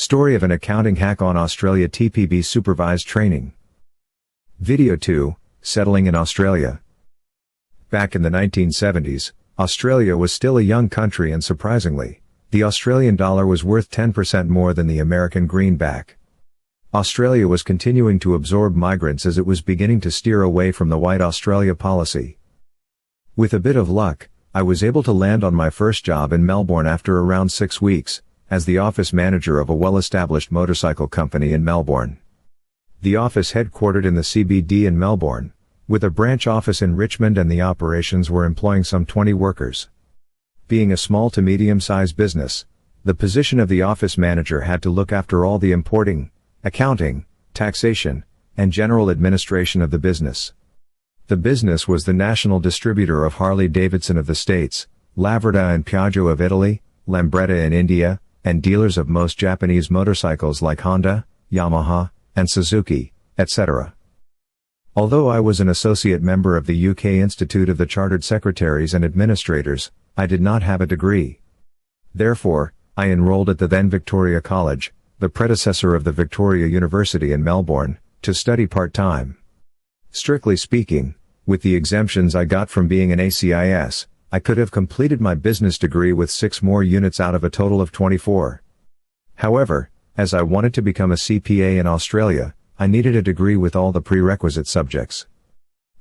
Story of an accounting hack on Australia TPB supervised training. Video 2, Settling in Australia. Back in the 1970s, Australia was still a young country and surprisingly, the Australian dollar was worth 10% more than the American greenback. Australia was continuing to absorb migrants as it was beginning to steer away from the White Australia policy. With a bit of luck, I was able to land on my first job in Melbourne after around 6 weeks, as the office manager of a well-established motorcycle company in Melbourne. The office headquartered in the CBD in Melbourne, with a branch office in Richmond, and the operations were employing some 20 workers. Being a small to medium-sized business, the position of the office manager had to look after all the importing, accounting, taxation, and general administration of the business. The business was the national distributor of Harley-Davidson of the States, Lavrada and Piaggio of Italy, Lambretta in India, and dealers of most Japanese motorcycles like Honda, Yamaha, and Suzuki, etc. Although I was an associate member of the UK Institute of the Chartered Secretaries and Administrators, I did not have a degree. Therefore, I enrolled at the then Victoria College, the predecessor of the Victoria University in Melbourne, to study part-time. Strictly speaking, with the exemptions I got from being an ACIS, I could have completed my business degree with 6 more units out of a total of 24. However, as I wanted to become a CPA in Australia, I needed a degree with all the prerequisite subjects.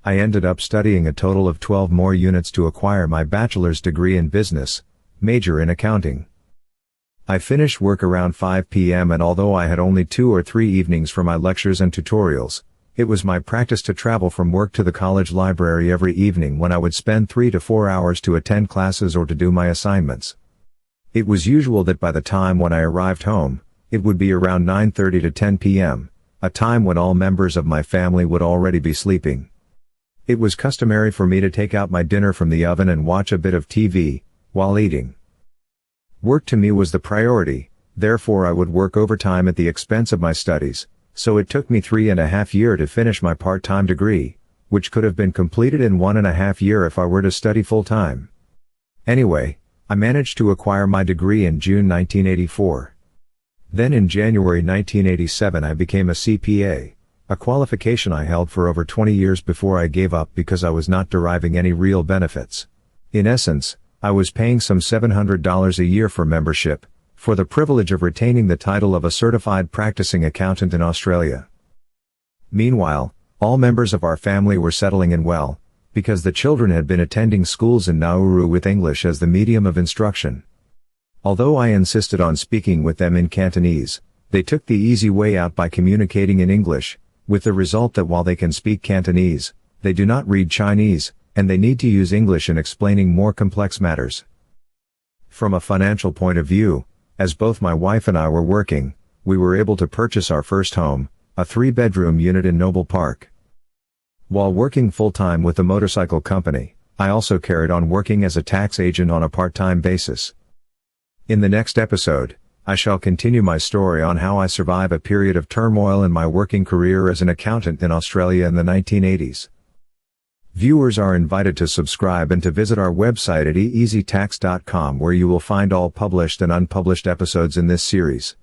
I ended up studying a total of 12 more units to acquire my bachelor's degree in business, major in accounting. I finished work around 5 p.m. and although I had only 2 or 3 evenings for my lectures and tutorials, it was my practice to travel from work to the college library every evening when I would spend 3 to 4 hours to attend classes or to do my assignments. It was usual that by the time when I arrived home, it would be around 9:30 to 10 p.m., a time when all members of my family would already be sleeping. It was customary for me to take out my dinner from the oven and watch a bit of TV, while eating. Work to me was the priority, therefore I would work overtime at the expense of my studies, so it took me 3.5 years to finish my part-time degree, which could have been completed in 1.5 years if I were to study full-time. Anyway, I managed to acquire my degree in June 1984. Then in January 1987 I became a CPA, a qualification I held for over 20 years before I gave up because I was not deriving any real benefits. In essence, I was paying some $700 a year for membership, for the privilege of retaining the title of a certified practicing accountant in Australia. Meanwhile, all members of our family were settling in well, because the children had been attending schools in Nauru with English as the medium of instruction. Although I insisted on speaking with them in Cantonese, they took the easy way out by communicating in English, with the result that while they can speak Cantonese, they do not read Chinese, and they need to use English in explaining more complex matters. From a financial point of view, as both my wife and I were working, we were able to purchase our first home, a 3-bedroom unit in Noble Park. While working full-time with the motorcycle company, I also carried on working as a tax agent on a part-time basis. In the next episode, I shall continue my story on how I survive a period of turmoil in my working career as an accountant in Australia in the 1980s. Viewers are invited to subscribe and to visit our website at eEasyTax.com where you will find all published and unpublished episodes in this series.